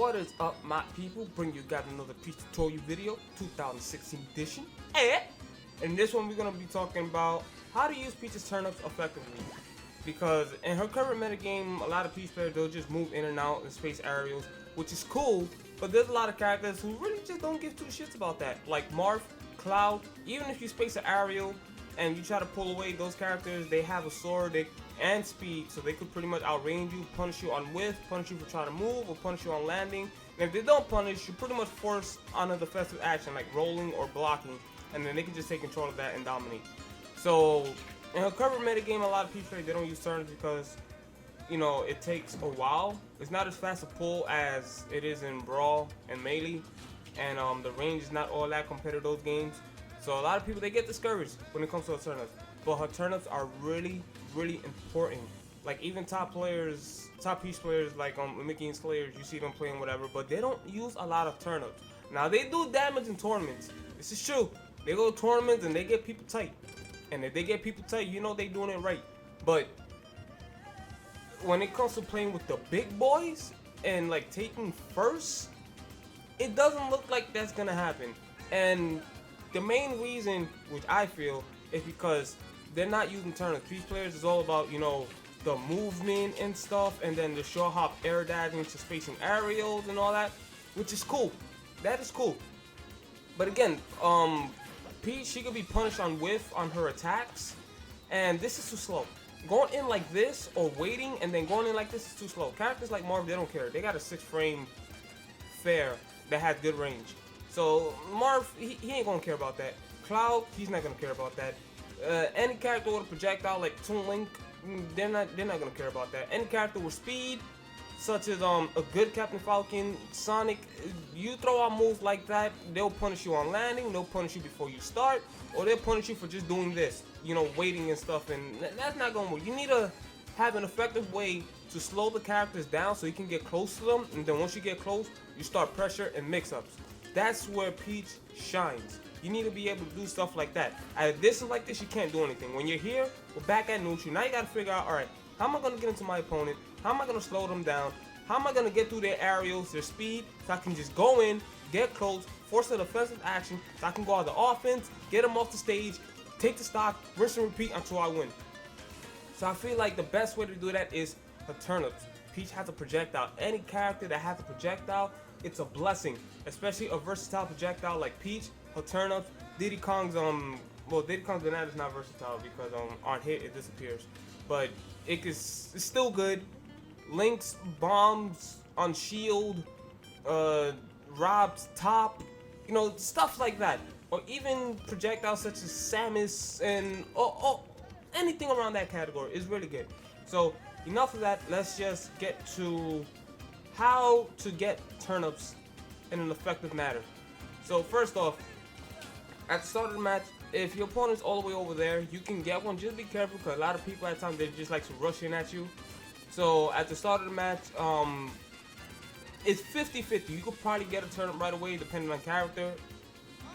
What is up, my people? Bring you guys another Peach tutorial video, 2016 edition. And in this one, we're gonna be talking about how to use Peach's turnips effectively. Because in her current metagame, a lot of Peach players, they'll just move in and out in space aerials, which is cool. But there's a lot of characters who really just don't give two shits about that. Like Marth, Cloud. Even if you space an aerial and you try to pull away, those characters, they have a sword and speed, so they could pretty much outrange you, punish you on whiff, punish you for trying to move, or punish you on landing. And if they don't punish, you pretty much force on a defensive action like rolling or blocking, and then they can just take control of that and dominate. So in her current metagame, a lot of people they don't use turns because, you know, it takes a while. It's not as fast to pull as it is in Brawl and Melee, and the range is not all that compared to those games. So a lot of people, they get discouraged when it comes to her turnips. But her turnips are really important. Like even top players, top Peach players like Mickey and Slayers, you see them playing whatever, but they don't use a lot of turnips. Now they do damage in tournaments. This is true. They go to tournaments and they get people tight. And if they get people tight, you know they doing it right. But when it comes to playing with the big boys and like taking first, it doesn't look like that's gonna happen. And the main reason, which I feel, is because they're not using turnips. Peach players is all about, you know, the movement and stuff, and then the short hop air dodging to spacing aerials and all that, which is cool. That is cool. But again, Peach, she could be punished on whiff on her attacks, and this is too slow. Going in like this or waiting and then going in like this is too slow. Characters like Marv, they don't care. They got a 6-frame fair that has good range. So Marv, he ain't gonna care about that. Cloud, he's not gonna care about that. Any character with a projectile like Toon Link, they're not gonna care about that. Any character with speed, such as a good Captain Falcon, Sonic, you throw out moves like that, they'll punish you on landing, they'll punish you before you start, or they'll punish you for just doing this, you know, waiting and stuff, and that's not gonna work. You need to have an effective way to slow the characters down so you can get close to them, and then once you get close, you start pressure and mix-ups. That's where Peach shines. You need to be able to do stuff like that. At a distance like this, you can't do anything. When you're here, we're back at neutral. Now you gotta figure out, alright, how am I gonna get into my opponent? How am I gonna slow them down? How am I gonna get through their aerials, their speed, so I can just go in, get close, force a defensive action, so I can go out the offense, get them off the stage, take the stock, rinse and repeat until I win. So I feel like the best way to do that is her turnips. Peach has a projectile. Any character that has a projectile, it's a blessing, especially a versatile projectile like Peach. Her turnips, Diddy Kong's well, Diddy Kong's banana is not versatile because on hit it disappears, but it's still good. Link's bombs on shield, Rob's top, you know, stuff like that, or even projectiles such as Samus and anything around that category is really good. So enough of that. Let's just get to how to get turnips in an effective manner. So first off, at the start of the match, if your opponent's all the way over there, you can get one. Just be careful because a lot of people at times they just like to rush in at you. So at the start of the match, it's 50-50. You could probably get a turnip right away depending on character,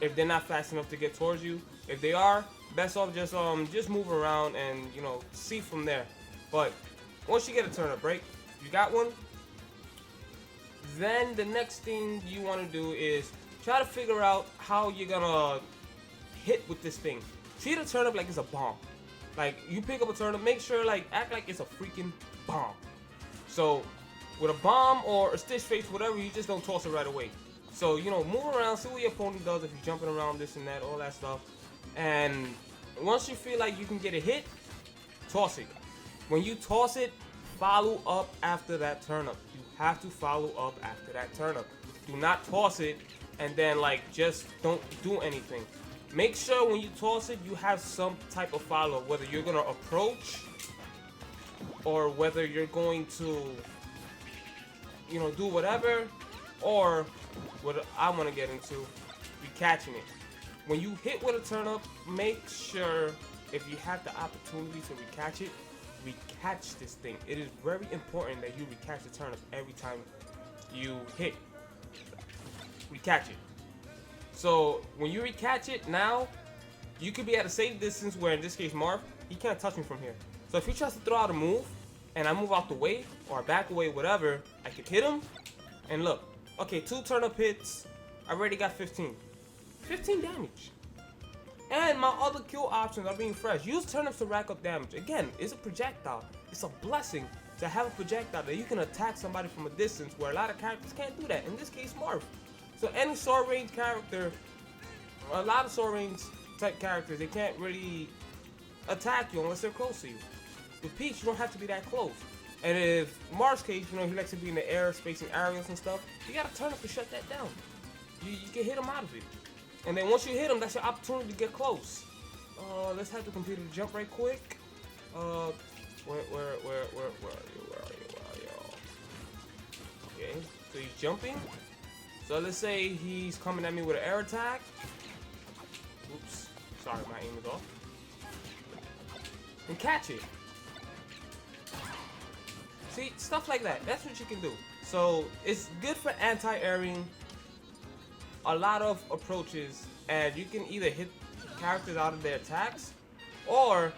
if they're not fast enough to get towards you. If they are, best off just move around and, you know, see from there. But once you get a turnip, right, you got one, then the next thing you want to do is try to figure out how you're gonna hit with this thing. Treat a turnip like it's a bomb. Like, you pick up a turnip, make sure, like, act like it's a freaking bomb. So with a bomb or a stitch face, whatever, you just don't toss it right away. So, you know, move around, see what your opponent does if you're jumping around, this and that, all that stuff. And once you feel like you can get a hit, toss it. When you toss it, follow up after that turnip. You have to follow up after that turnip. Do not toss it and then like just don't do anything. Make sure when you toss it, you have some type of follow, whether you're gonna approach or whether you're going to, you know, do whatever, or what I want to get into, be catching it. When you hit with a turnip, make sure if you have the opportunity to recatch it, recatch this thing. It is very important that you recatch the turnip every time you hit. Recatch it. So when you recatch it, now you could be at a safe distance where in this case Marv, he can't touch me from here. So if he tries to throw out a move and I move out the way or back away, whatever, I could hit him and look, Okay, 2 turnip hits. I already got 15. 15 damage. And my other kill options are being fresh. Use turnips to rack up damage. Again, it's a projectile. It's a blessing to have a projectile that you can attack somebody from a distance where a lot of characters can't do that. In this case, Marth. So any sword range character, a lot of sword range type characters, they can't really attack you unless they're close to you. With Peach, you don't have to be that close. And if Marth's case, you know, he likes to be in the air, spacing areas and stuff, you gotta turn up to shut that down. You can hit him out of it. And then once you hit him, that's your opportunity to get close. Let's have the computer jump right quick. Where are you? Okay, so he's jumping. So let's say he's coming at me with an air attack. Oops, sorry, my aim is off. And catch it. See, stuff like that. That's what you can do. So it's good for anti-airing a lot of approaches, and you can either hit characters out of their attacks, or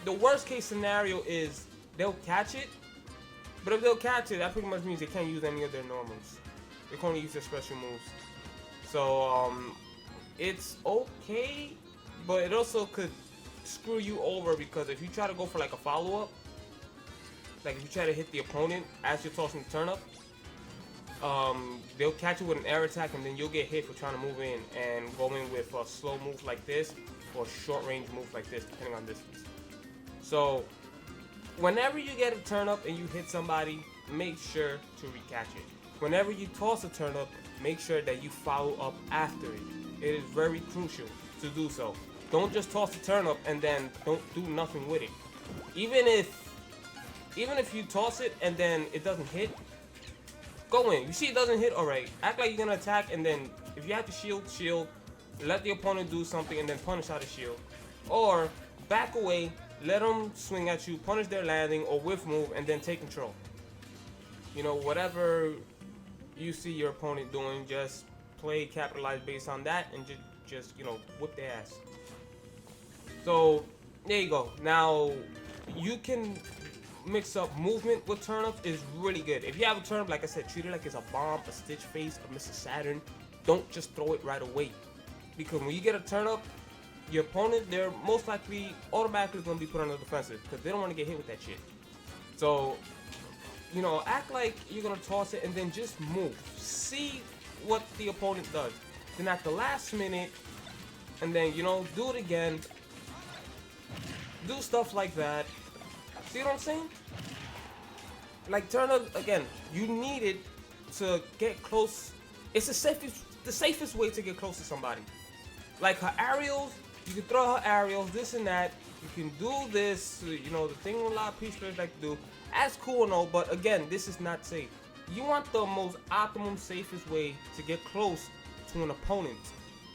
the worst case scenario is they'll catch it. But if they'll catch it, that pretty much means they can't use any of their normals. They can only use their special moves. So it's okay, but it also could screw you over, because if you try to go for like a follow-up, like if you try to hit the opponent as you're tossing the turnip, they'll catch you with an air attack, and then you'll get hit for trying to move in and go in with a slow move like this or short range move like this, depending on distance. So whenever you get a turnip and you hit somebody, make sure to recatch it. Whenever you toss a turnip, make sure that you follow up after it. It is very crucial to do so. Don't just toss the turnip and then don't do nothing with it. Even if you toss it and then it doesn't hit, go in. You see it doesn't hit, alright. Act like you're gonna attack, and then if you have to shield, let the opponent do something and then punish out of shield. Or back away, let them swing at you, punish their landing or whiff move, and then take control. You know, whatever you see your opponent doing, just play, capitalize based on that, and just you know, whip their ass. So there you go. Now you can mix up movement with turnips. Is really good. If you have a turnip, like I said, treat it like it's a bomb, a Stitch Face, a Mr. Saturn. Don't just throw it right away, because when you get a turnip, your opponent, they're most likely automatically going to be put on the defensive, because they don't want to get hit with that shit. So, you know, act like you're going to toss it and then just move. See what the opponent does. Then at the last minute, and then, you know, do it again. Do stuff like that. See what I'm saying? Like turnip, again, you need it to get close. It's the safest way to get close to somebody. Like her aerials, you can throw her aerials, this and that. You can do this, you know, the thing a lot of Peach players like to do. That's cool and all, but again, this is not safe. You want the most optimum, safest way to get close to an opponent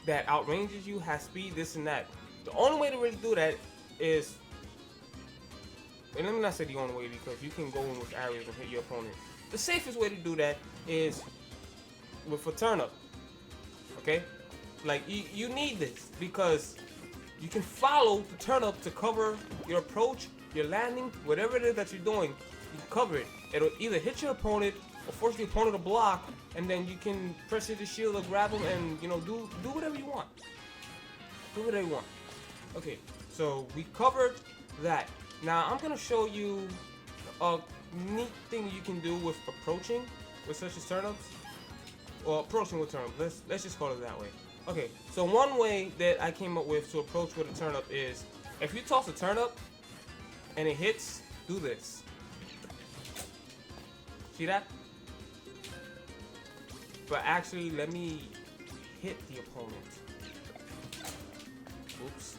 that outranges you, has speed, this and that. The only way to really do that is, and let me not say the only way, because you can go in with aerials and hit your opponent. The safest way to do that is with a turnip. Okay? Like, you need this, because you can follow the turnip to cover your approach, your landing, whatever it is that you're doing, you can cover it. It'll either hit your opponent or force the opponent to block, and then you can press hit the shield or grab him and, you know, do whatever you want. Do whatever you want. Okay, so we covered that. Now I'm gonna show you a neat thing you can do with approaching with such as turnips, or approaching with turnips. Let's just call it that way. Okay, so one way that I came up with to approach with a turnip is, if you toss a turnip and it hits, do this. See that? But actually, let me hit the opponent. Oops.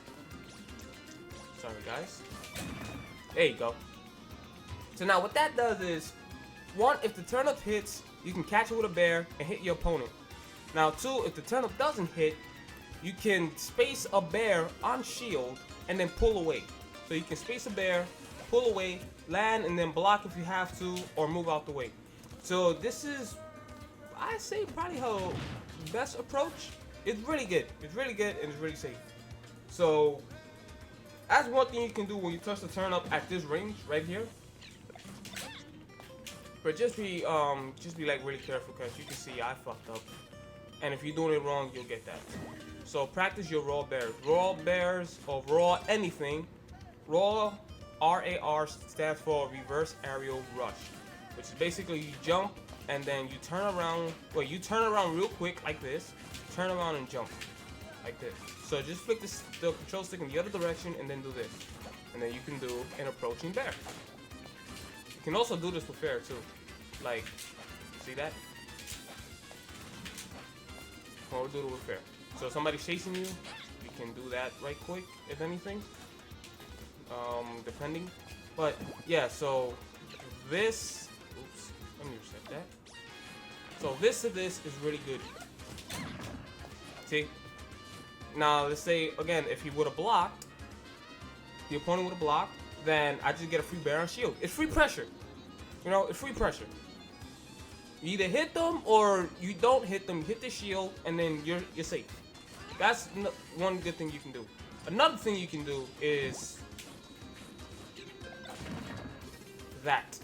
Sorry, guys. There you go. So now what that does is, one, if the turnip hits, you can catch it with a bear and hit your opponent. Now two, if the turnip doesn't hit, you can space a bear on shield and then pull away. So you can space a bear, pull away, land, and then block if you have to, or move out the way. So this is, I say, probably her best approach. It's really good. It's really good and it's really safe. So that's one thing you can do when you touch the turnip at this range right here. But just be like really careful, because you can see I fucked up. And if you're doing it wrong, you'll get that. So practice your raw bears. Raw bears or raw anything. Raw, RAR, stands for reverse aerial rush, which is basically you jump and then you turn around. Well, you turn around real quick like this. Turn around and jump like this. So just flick the control stick in the other direction and then do this. And then you can do an approaching bear. You can also do this with fair too. Like, see that? Or do it with fair. So if somebody's chasing you, you can do that right quick, if anything. Depending. But yeah, so this, oops, let me reset that. So this is really good. See? Now let's say again, if he would have blocked, the opponent would have blocked, then I just get a free bear on shield. It's free pressure. You know, it's free pressure. You either hit them or you don't hit them. You hit the shield and then you're safe. That's one good thing you can do. Another thing you can do is that.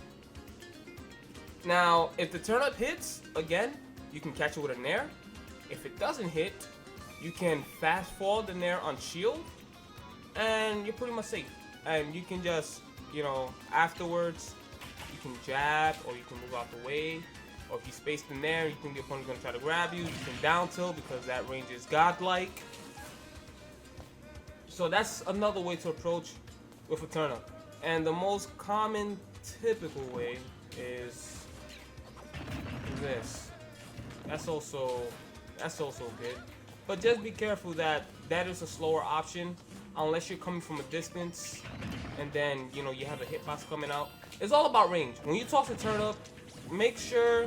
Now, if the turnip hits, again, you can catch it with a nair. If it doesn't hit, you can fast forward the nair on shield, and you're pretty much safe. And you can just, you know, afterwards, you can jab or you can move out the way. Or if you space the nair, you think the opponent's gonna try to grab you, you can down tilt because that range is godlike. So that's another way to approach with a turnip. And the most common, typical way is this. That's also good. But just be careful that is a slower option unless you're coming from a distance and then, you know, you have a hitbox coming out. It's all about range. When you toss a turnip, make sure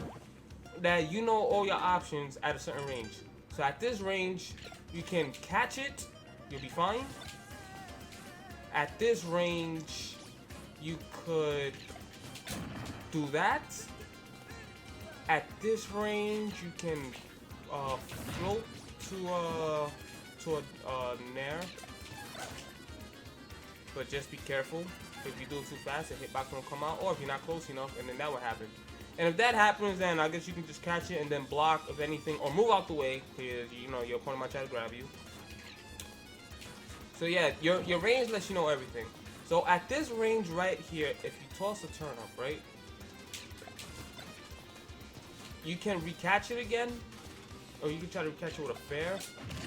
that you know all your options at a certain range. So at this range, you can catch it, you'll be fine. At this range, you could do that. At this range, you can float to a nair. But just be careful. If you do it too fast, the hitbox won't come out, or if you're not close enough, and then that will happen. And if that happens, then I guess you can just catch it and then block, if anything, or move out the way, because you know your opponent might try to grab you. So yeah, your range lets you know everything. So at this range right here, if you toss a turnip, right, you can recatch it again, or you can try to recatch it with a fair,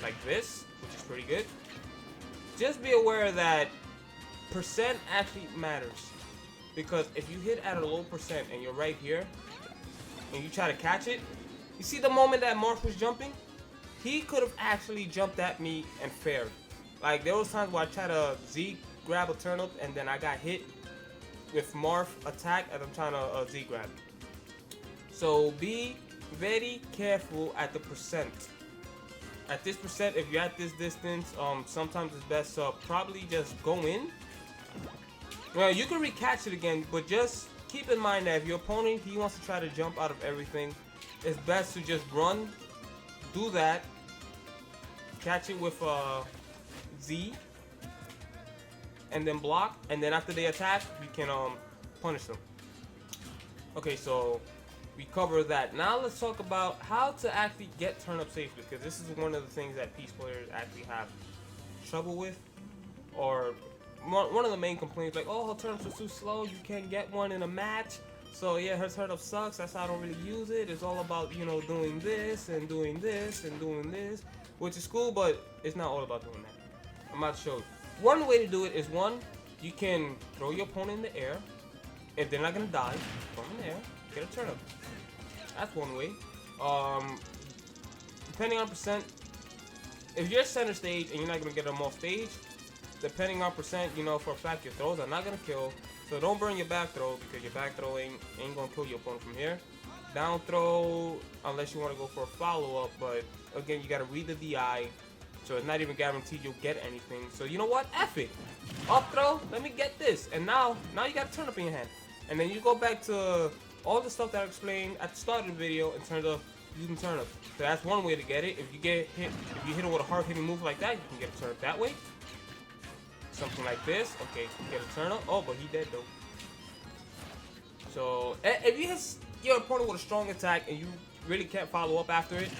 like this, which is pretty good. Just be aware that percent actually matters, because if you hit at a low percent and you're right here and you try to catch it, you see the moment that Mark was jumping, he could have actually jumped at me and fared. Like there was times where I tried to Z grab a turnip and then I got hit with Marth attack and I'm trying to Z grab. So be very careful at the percent. At this percent, if you're at this distance, sometimes it's best to probably just go in. Well, you can recatch it again, but just keep in mind that if your opponent, he wants to try to jump out of everything, it's best to just run, do that, catch it with Z, and then block, and then after they attack, you can punish them. Okay, so we covered that. Now let's talk about how to actually get turnip safely, because this is one of the things that Peace players actually have trouble with, or one of the main complaints, like, oh, her turnips are too slow, you can't get one in a match. So yeah, her turnip sucks, that's why I don't really use it. It's all about, you know, doing this and doing this and doing this, which is cool, but it's not all about doing that. I'm about to show you. One way to do it is, one, you can throw your opponent in the air. If they're not gonna die, throw them in the air, get a turnip. That's one way. Depending on percent, if you're center stage and you're not gonna get them off stage, depending on percent, you know for a fact your throws are not gonna kill. So don't burn your back throw, because your back throw ain't gonna kill your opponent from here. Down throw, unless you want to go for a follow up, but again, you gotta read the DI, so it's not even guaranteed you'll get anything. So you know what? F it. Up throw, let me get this, and now you got a turnip in your hand, and then you go back to all the stuff that I explained at the start of the video in terms of using turnips. So that's one way to get it. If you hit him with a hard hitting move like that, you can get a turnip that way. Something like this. Okay, get a turnip. Oh, but he dead though. So if you hit your opponent with a strong attack and you really can't follow up after it,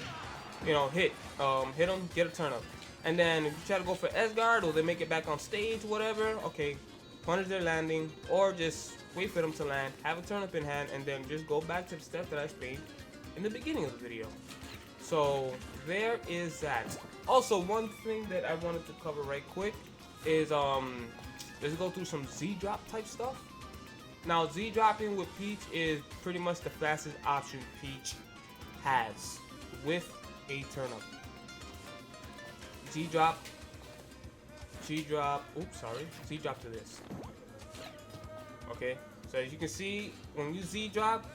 you know, hit them, get a turnip. And then if you try to go for S-guard or they make it back on stage, whatever, okay, punish their landing or just wait for them to land, have a turnip in hand, and then just go back to the step that I explained in the beginning of the video. So there is that. Also, one thing that I wanted to cover right quick is let's go through some Z-drop type stuff. Now, Z-dropping with Peach is pretty much the fastest option Peach has with a turnip. Z-drop, G-drop, oops, sorry, Z-drop to this. Okay, so as you can see, when you Z-drop,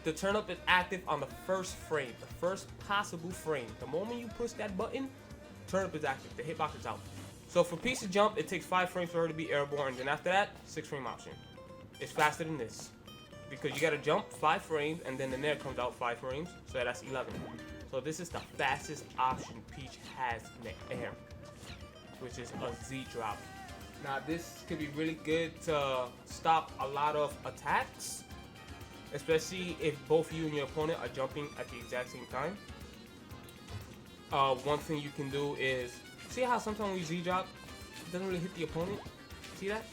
the turnip is active on the first frame, the first possible frame. The moment you push that button, turnip is active, the hitbox is out. So for Peach to jump, it takes 5 frames for her to be airborne, and then after that, 6 frame option. It's faster than this, because you gotta jump 5 frames, and then the nair comes out 5 frames, so that's 11. So this is the fastest option Peach has in the air, which is a Z-drop. Now this could be really good to stop a lot of attacks, especially if both you and your opponent are jumping at the exact same time. One thing you can do is, see how sometimes when you Z-drop, it doesn't really hit the opponent? See that?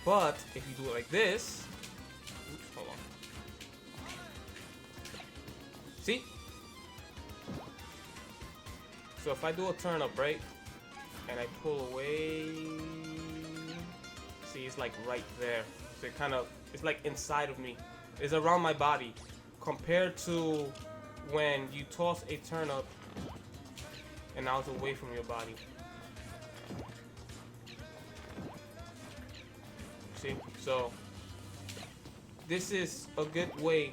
But if you do it like this, oops, hold on. See? So if I do a turn up, right, and I pull away, see, it's like right there. So it kind of, it's like inside of me. It's around my body. Compared to when you toss a turnip and now it's away from your body. See? So this is a good way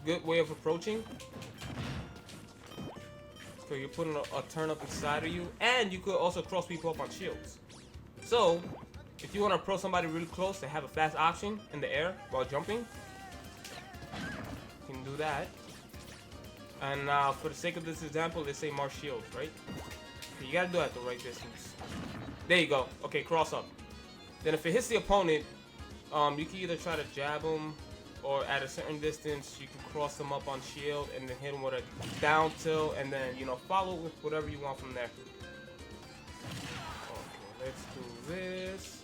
of approaching. So you're putting a turnip inside of you, and you could also cross people up on shields. So if you want to approach somebody really close and have a fast option in the air while jumping, you can do that. And now, for the sake of this example, let's say Mars shield, right? Okay, you gotta do it at the right distance. There you go. Okay, cross up. Then if it hits the opponent, you can either try to jab them, or at a certain distance, you can cross them up on shield and then hit them with a down tilt, and then, you know, follow with whatever you want from there. Okay, let's do this.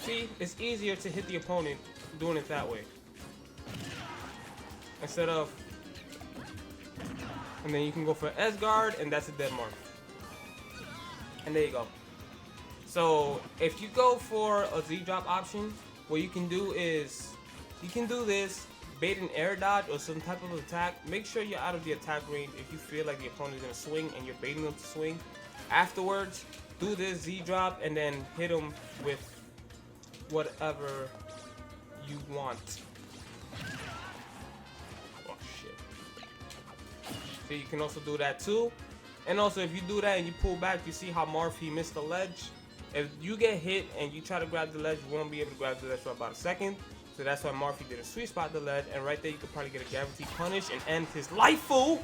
See, it's easier to hit the opponent doing it that way. Instead of, and then you can go for S-guard, and that's a dead mark. And there you go. So if you go for a Z-drop option, what you can do is, you can do this, bait an air dodge or some type of attack. Make sure you're out of the attack range if you feel like the opponent is going to swing and you're baiting them to swing. Afterwards, do this Z-drop and then hit them with whatever you want. Oh shit. So you can also do that too. And also if you do that and you pull back, you see how Marfi missed the ledge. If you get hit and you try to grab the ledge, you won't be able to grab the ledge for about a second. So that's why Marfi did a sweet spot the ledge, and right there you could probably get a guaranteed punish and end his life, fool!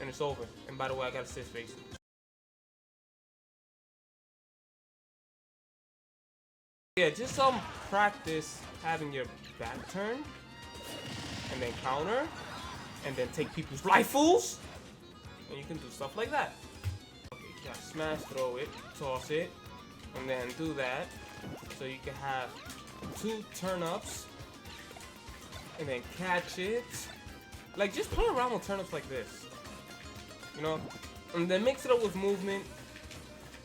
And it's over. And by the way, I got a stiff face. Yeah, just practice having your back turn, and then counter, and then take people's rifles, and you can do stuff like that. Okay, you gotta smash, throw it, toss it, and then do that. So you can have 2 turnips, and then catch it. Like, just play around with turnips like this, you know, and then mix it up with movement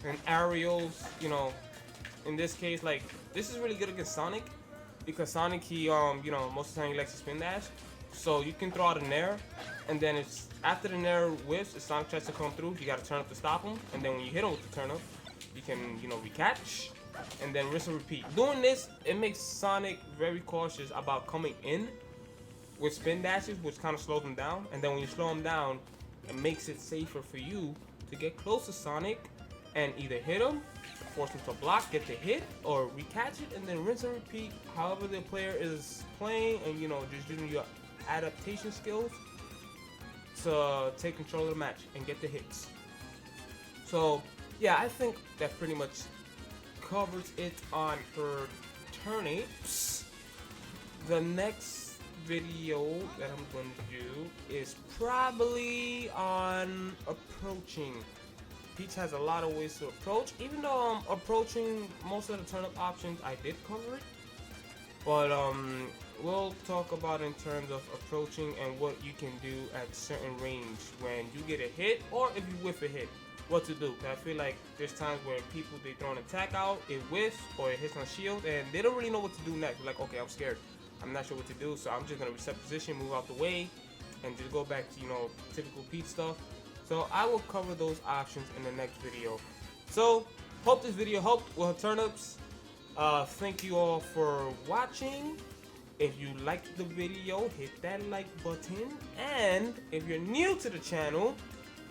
and aerials. You know, in this case, like, this is really good against Sonic, because Sonic, he you know, most of the time he likes to spin dash. So you can throw out a nair, and then it's after the nair whiffs, if Sonic tries to come through, you got a turnip to stop him, and then when you hit him with the turnip, you can, you know, recatch, and then rinse and repeat. Doing this, it makes Sonic very cautious about coming in with spin dashes, which kind of slows him down, and then when you slow him down, it makes it safer for you to get close to Sonic and either hit him, force him to block, get the hit, or recatch it, and then rinse and repeat however the player is playing, and, you know, just using your adaptation skills to take control of the match and get the hits. So yeah, I think that pretty much covers it on her turnips. The next video that I'm going to do is probably on approaching. Peach has a lot of ways to approach. Even though I'm approaching most of the turnip options, I did cover it. But we'll talk about in terms of approaching and what you can do at certain range when you get a hit, or if you whiff a hit, what to do. I feel like there's times where people, they throw an attack out, it whiffs or it hits on shield, and they don't really know what to do next. They're like, okay, I'm scared, I'm not sure what to do, so I'm just gonna reset position, move out the way, and just go back to, you know, typical Pete stuff. So I will cover those options in the next video. So hope this video helped with turnips. Thank you all for watching. If you liked the video, hit that like button, and if you're new to the channel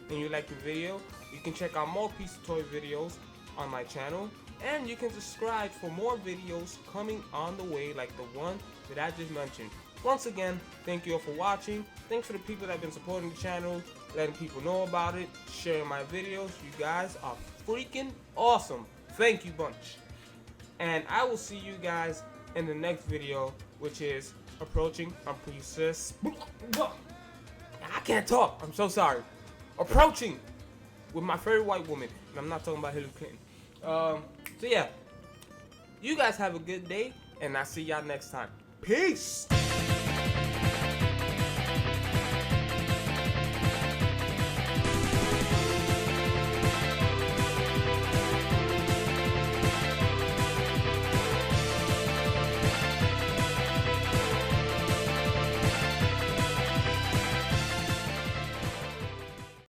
and you like the video, you can check out more Pt.4 videos on my channel, and you can subscribe for more videos coming on the way, like the one that I just mentioned. Once again, thank you all for watching. Thanks for the people that have been supporting the channel, letting people know about it, sharing my videos. You guys are freaking awesome. Thank you bunch. And I will see you guys in the next video, which is approaching. I'm Princess. I can't talk. I'm so sorry. Approaching with my favorite white woman, and I'm not talking about Hillary Clinton. So yeah, you guys have a good day, and I'll see y'all next time. Peace.